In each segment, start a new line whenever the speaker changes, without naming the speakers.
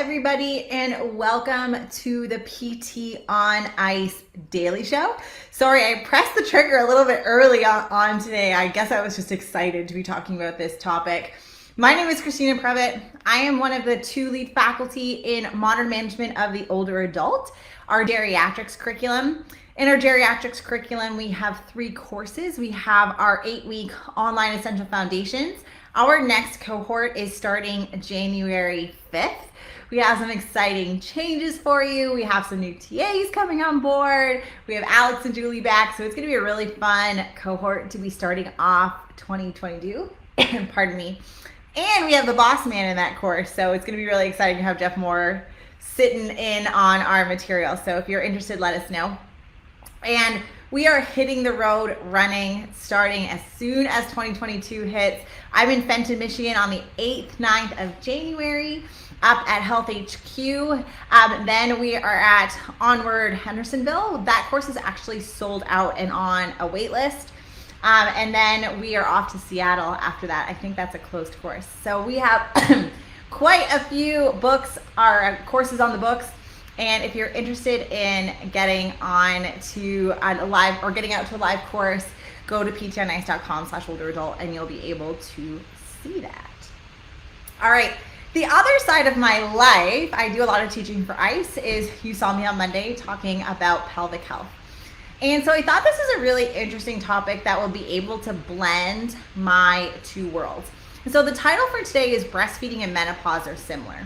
everybody, and welcome to the PT on Ice Daily Show. Sorry, I pressed the trigger a little bit early on today. I guess I was just excited to be talking about this topic. My name is Christina Previtt. I am one of the 2 lead faculty in modern management of the older adult, our geriatrics curriculum. In our geriatrics curriculum, we have 3 courses. We have our 8-week online essential foundations. Our next cohort is starting January 5th. We have some exciting changes for you. We have some new TAs coming on board. We have Alex and Julie back, so it's going to be a really fun cohort to be starting off 2022. Pardon me. And we have the boss man in that course, so it's going to be really exciting to have Jeff Moore sitting in on our material. So if you're interested, let us know. And we are hitting the road running, starting as soon as 2022 hits. I'm in Fenton, Michigan on the 8th, 9th of January up at Health HQ. Then we are at Onward Hendersonville. That course is actually sold out and on a wait list. And then we are off to Seattle after that. I think that's a closed course. So we have quite a few books, our courses on the books. And if you're interested in getting on to a live or getting out to a live course, go to ptonice.com/olderadult and you'll be able to see that. All right. The other side of my life, I do a lot of teaching for ICE, is you saw me on Monday talking about pelvic health. And so I thought this is a really interesting topic that will be able to blend my 2 worlds. And so the title for today is Breastfeeding and Menopause Are Similar.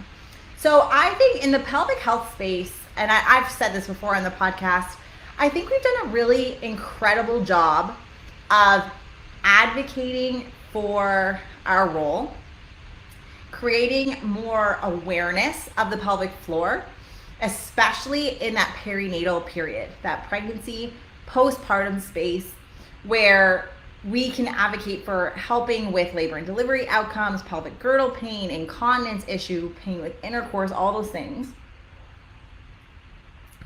So I think in the pelvic health space, and I've said this before on the podcast, I think we've done a really incredible job of advocating for our role, creating more awareness of the pelvic floor, especially in that perinatal period, that pregnancy, postpartum space, where we can advocate for helping with labor and delivery outcomes, pelvic girdle pain, incontinence issue, pain with intercourse, all those things.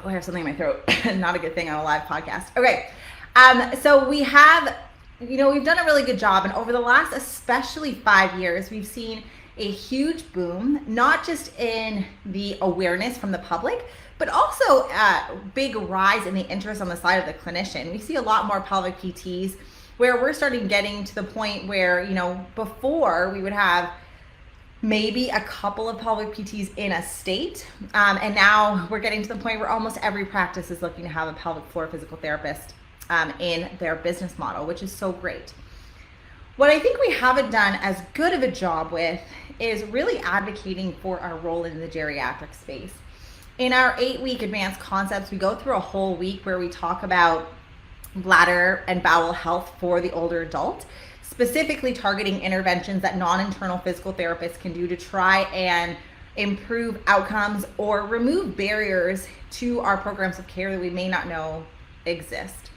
Oh, I have something in my throat. Not a good thing on a live podcast. Okay. So we have, we've done a really good job. And over the last, especially 5 years, we've seen a huge boom, not just in the awareness from the public, but also a big rise in the interest on the side of the clinician. We see a lot more pelvic PTs where we're starting getting to the point where, before we would have maybe a couple of pelvic PTs in a state. And now we're getting to the point where almost every practice is looking to have a pelvic floor physical therapist in their business model, which is so great. What I think we haven't done as good of a job with is really advocating for our role in the geriatric space. In our 8-week advanced concepts, we go through a whole week where we talk about bladder and bowel health for the older adult, specifically targeting interventions that non-internal physical therapists can do to try and improve outcomes or remove barriers to our programs of care that we may not know exist.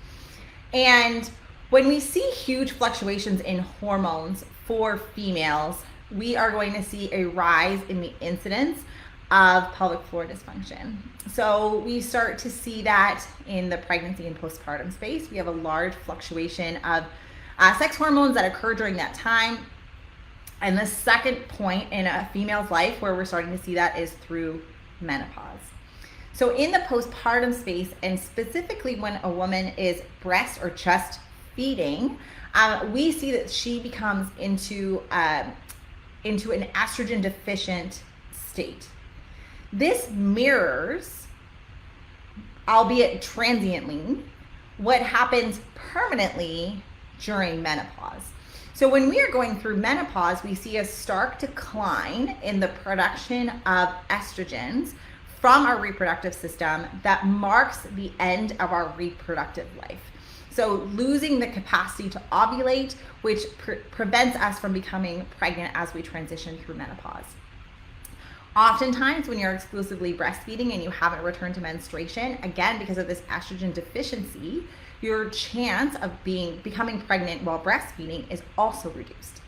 And when we see huge fluctuations in hormones for females, we are going to see a rise in the incidence of pelvic floor dysfunction. So we start to see that in the pregnancy and postpartum space. We have a large fluctuation of sex hormones that occur during that time. And the second point in a female's life where we're starting to see that is through menopause. So in the postpartum space, and specifically when a woman is breast or chest feeding, we see that she becomes into an estrogen deficient state. This mirrors, albeit transiently, what happens permanently during menopause. So when we are going through menopause, we see a stark decline in the production of estrogens from our reproductive system that marks the end of our reproductive life. So losing the capacity to ovulate, which prevents us from becoming pregnant as we transition through menopause. Oftentimes when you're exclusively breastfeeding and you haven't returned to menstruation, again, because of this estrogen deficiency, your chance of becoming pregnant while breastfeeding is also reduced.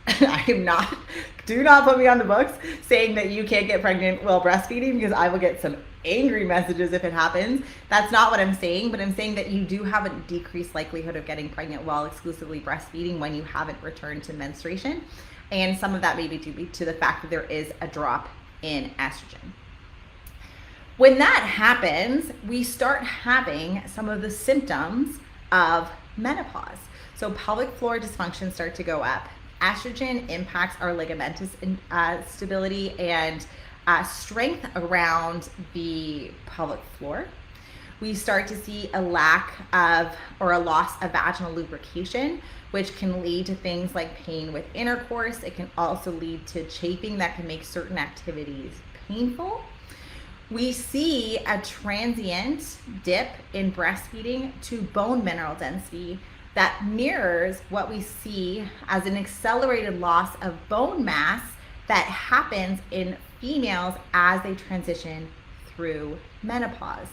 Do not put me on the books saying that you can't get pregnant while breastfeeding, because I will get some angry messages if it happens. That's not what I'm saying, but I'm saying that you do have a decreased likelihood of getting pregnant while exclusively breastfeeding when you haven't returned to menstruation. And some of that may be due to the fact that there is a drop in estrogen. When that happens, we start having some of the symptoms of menopause. So pelvic floor dysfunction start to go up. Estrogen impacts our ligamentous stability and strength around the pelvic floor. We start to see a lack of or a loss of vaginal lubrication, which can lead to things like pain with intercourse. It can also lead to chafing that can make certain activities painful. We see a transient dip in breastfeeding to bone mineral density that mirrors what we see as an accelerated loss of bone mass that happens in females as they transition through menopause.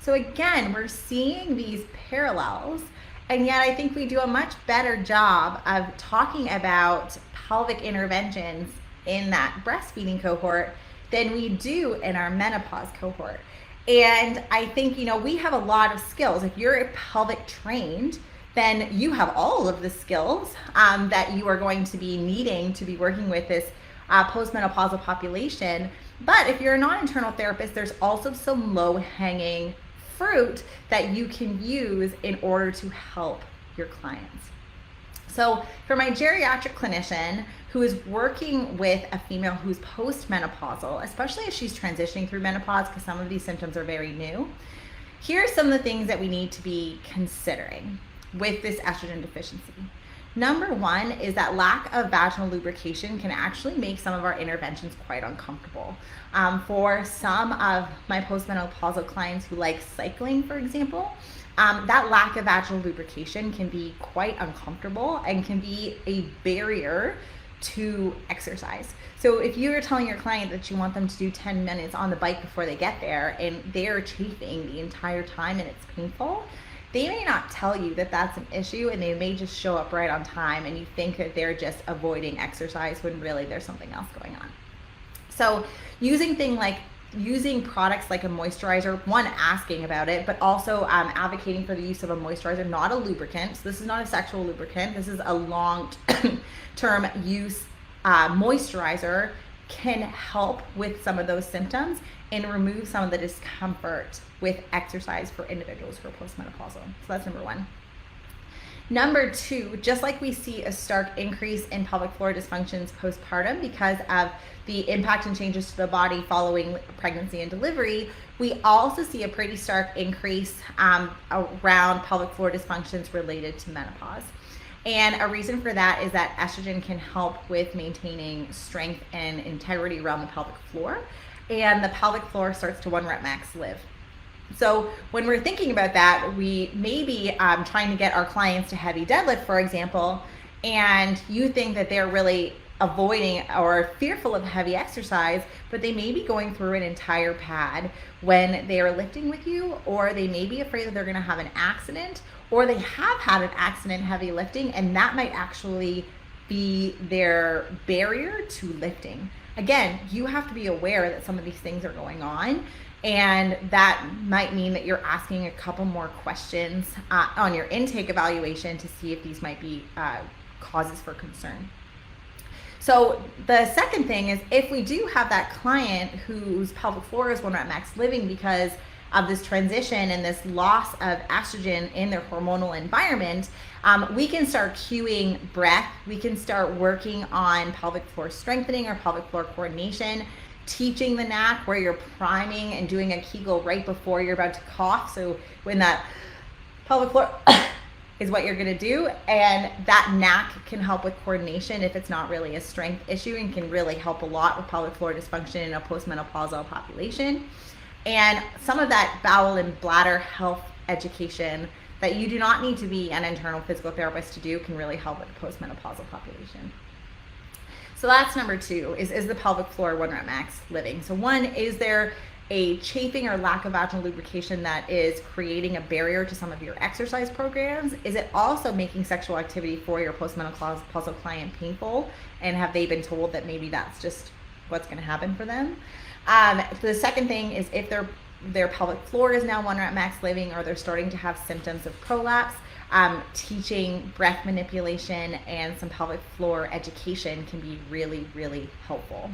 So again, we're seeing these parallels, and yet I think we do a much better job of talking about pelvic interventions in that breastfeeding cohort than we do in our menopause cohort. And I think, we have a lot of skills. If you're pelvic trained, then you have all of the skills that you are going to be needing to be working with this postmenopausal population. But if you're a non-internal therapist, there's also some low-hanging fruit that you can use in order to help your clients. So for my geriatric clinician who is working with a female who's postmenopausal, especially if she's transitioning through menopause, because some of these symptoms are very new, here are some of the things that we need to be considering with this estrogen deficiency. Number one is that lack of vaginal lubrication can actually make some of our interventions quite uncomfortable. For some of my postmenopausal clients who like cycling, for example, that lack of vaginal lubrication can be quite uncomfortable and can be a barrier to exercise. So if you're telling your client that you want them to do 10 minutes on the bike before they get there and they're chafing the entire time and it's painful, they may not tell you that that's an issue, and they may just show up right on time and you think that they're just avoiding exercise when really there's something else going on. So using products like a moisturizer, one, asking about it, but also advocating for the use of a moisturizer, not a lubricant. So this is not a sexual lubricant. This is a long-term use moisturizer can help with some of those symptoms and remove some of the discomfort with exercise for individuals who are postmenopausal. So that's number one. Number two, just like we see a stark increase in pelvic floor dysfunctions postpartum because of the impact and changes to the body following pregnancy and delivery, we also see a pretty stark increase around pelvic floor dysfunctions related to menopause. And a reason for that is that estrogen can help with maintaining strength and integrity around the pelvic floor, and the pelvic floor starts to 1 rep max live. So when we're thinking about that, we may be trying to get our clients to heavy deadlift, for example, and you think that they're really avoiding or fearful of heavy exercise, but they may be going through an entire pad when they are lifting with you, or they may be afraid that they're going to have an accident, or they have had an accident heavy lifting, and that might actually be their barrier to lifting. Again, you have to be aware that some of these things are going on, and that might mean that you're asking a couple more questions on your intake evaluation to see if these might be causes for concern. So the second thing is, if we do have that client whose pelvic floor is 1 rep max living because of this transition and this loss of estrogen in their hormonal environment, we can start cueing breath. We can start working on pelvic floor strengthening or pelvic floor coordination, teaching the knack where you're priming and doing a Kegel right before you're about to cough. So when that pelvic floor is what you're going to do, and that knack can help with coordination if it's not really a strength issue, and can really help a lot with pelvic floor dysfunction in a postmenopausal population. And some of that bowel and bladder health education that you do not need to be an internal physical therapist to do can really help with the postmenopausal population. So that's number two, is the pelvic floor 1 rep max living. So one, is there a chafing or lack of vaginal lubrication that is creating a barrier to some of your exercise programs? Is it also making sexual activity for your postmenopausal client painful? And have they been told that maybe that's just what's going to happen for them? The second thing is, if their pelvic floor is now 1 rep max living, or they're starting to have symptoms of prolapse, teaching breath manipulation and some pelvic floor education can be really, really helpful.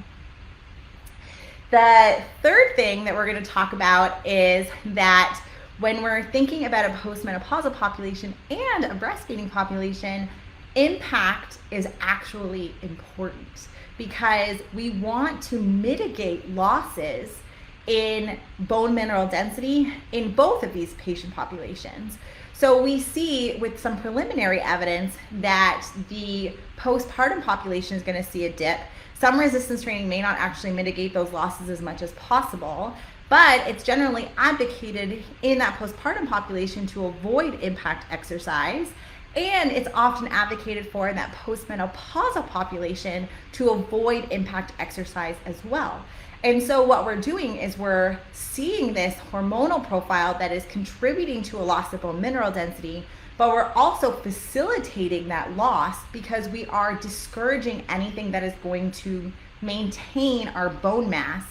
The third thing that we're going to talk about is that when we're thinking about a postmenopausal population and a breastfeeding population, impact is actually important because we want to mitigate losses in bone mineral density in both of these patient populations. So we see with some preliminary evidence that the postpartum population is going to see a dip. Some resistance training may not actually mitigate those losses as much as possible, but it's generally advocated in that postpartum population to avoid impact exercise. And it's often advocated for in that postmenopausal population to avoid impact exercise as well. And so what we're doing is we're seeing this hormonal profile that is contributing to a loss of bone mineral density, but we're also facilitating that loss because we are discouraging anything that is going to maintain our bone mass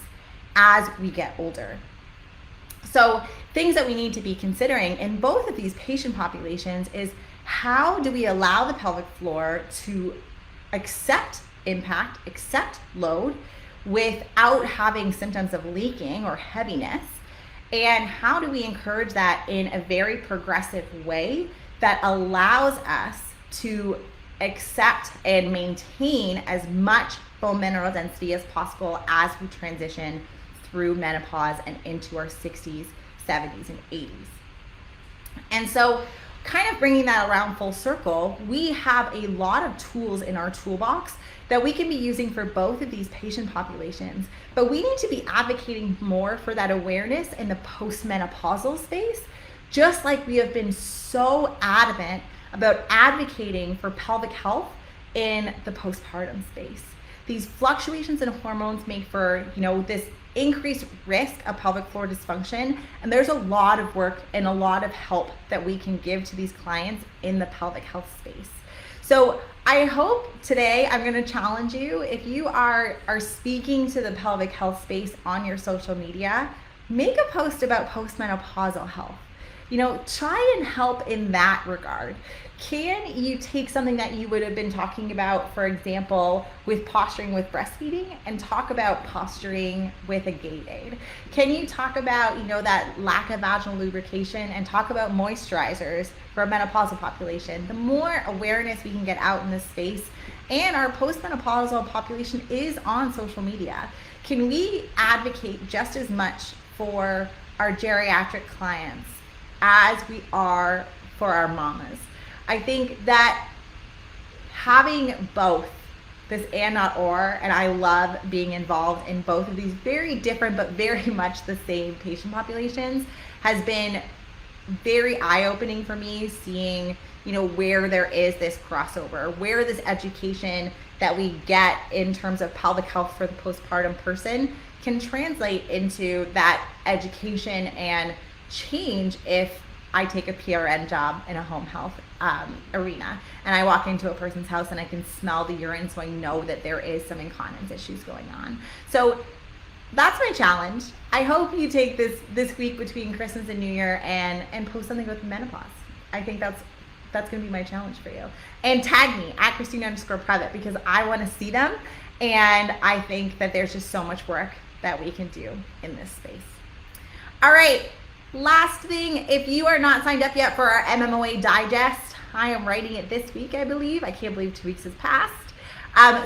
as we get older. So things that we need to be considering in both of these patient populations is how do we allow the pelvic floor to accept impact, accept load, without having symptoms of leaking or heaviness, and how do we encourage that in a very progressive way that allows us to accept and maintain as much bone mineral density as possible as we transition through menopause and into our 60s, 70s, and 80s. And so kind of bringing that around full circle, we have a lot of tools in our toolbox that we can be using for both of these patient populations, but we need to be advocating more for that awareness in the postmenopausal space, just like we have been so adamant about advocating for pelvic health in the postpartum space. These fluctuations in hormones make for, this increased risk of pelvic floor dysfunction, and there's a lot of work and a lot of help that we can give to these clients in the pelvic health space. So I hope today I'm going to challenge you, if you are speaking to the pelvic health space on your social media, make a post about postmenopausal health. Try and help in that regard. Can you take something that you would have been talking about, for example, with posturing with breastfeeding, and talk about posturing with a gait aid? Can you talk about, that lack of vaginal lubrication and talk about moisturizers for a menopausal population? The more awareness we can get out in this space, and our postmenopausal population is on social media, can we advocate just as much for our geriatric clients as we are for our mamas? I think that having both this and not or, and I love being involved in both of these very different but very much the same patient populations, has been very eye-opening for me, seeing where there is this crossover, where this education that we get in terms of pelvic health for the postpartum person can translate into that education and change if I take a PRN job in a home health arena and I walk into a person's house and I can smell the urine, so I know that there is some incontinence issues going on. So that's my challenge. I hope you take this week between Christmas and New Year and post something with menopause. I think that's going to be my challenge for you. And tag me at Christina_Prevett, because I want to see them, and I think that there's just so much work that we can do in this space. All right. Last thing, if you are not signed up yet for our MMOA Digest, I am writing it this week, I believe. I can't believe 2 weeks has passed.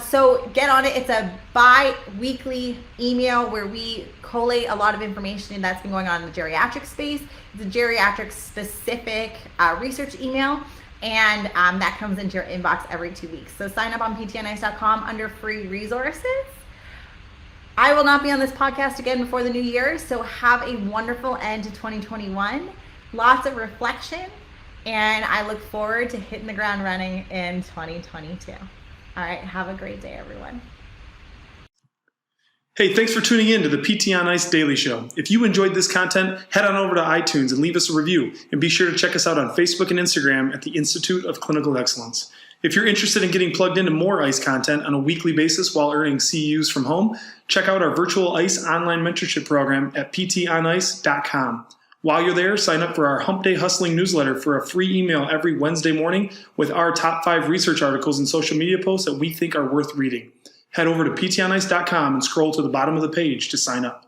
So get on it. It's a bi-weekly email where we collate a lot of information that's been going on in the geriatric space. It's a geriatric specific research email, and that comes into your inbox every 2 weeks. So sign up on ptnice.com under free resources. I will not be on this podcast again before the new year, so have a wonderful end to 2021. Lots of reflection, and I look forward to hitting the ground running in 2022. All right, have a great day, everyone.
Hey, thanks for tuning in to the PT on Ice Daily Show. If you enjoyed this content, head on over to iTunes and leave us a review, and be sure to check us out on Facebook and Instagram at the Institute of Clinical Excellence. If you're interested in getting plugged into more ICE content on a weekly basis while earning CEUs from home, check out our virtual ICE online mentorship program at ptonice.com. While you're there, sign up for our Hump Day Hustling newsletter for a free email every Wednesday morning with our top 5 research articles and social media posts that we think are worth reading. Head over to ptonice.com and scroll to the bottom of the page to sign up.